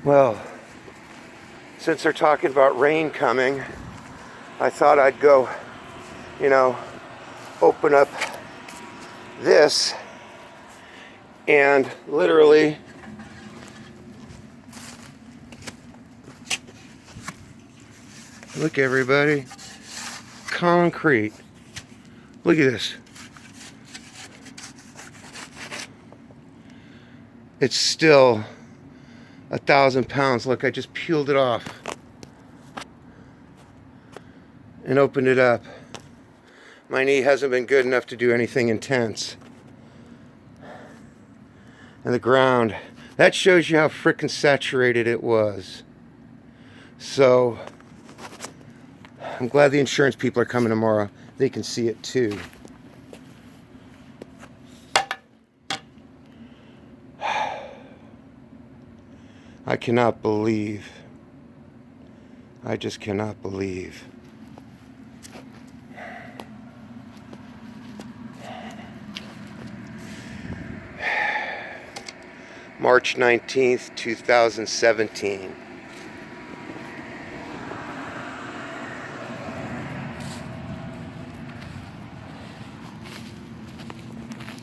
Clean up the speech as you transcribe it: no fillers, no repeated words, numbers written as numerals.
Well, since they're talking about rain coming, I thought I'd go, open up this and literally look, everybody, concrete. Look at this. It's still 1,000 pounds. Look, I just peeled it off and opened it up. My knee hasn't been good enough to do anything intense. And the ground, that shows you how frickin' saturated it was. So I'm glad the insurance people are coming tomorrow. They can see it too. I cannot believe. I just cannot believe. March 19th, 2017.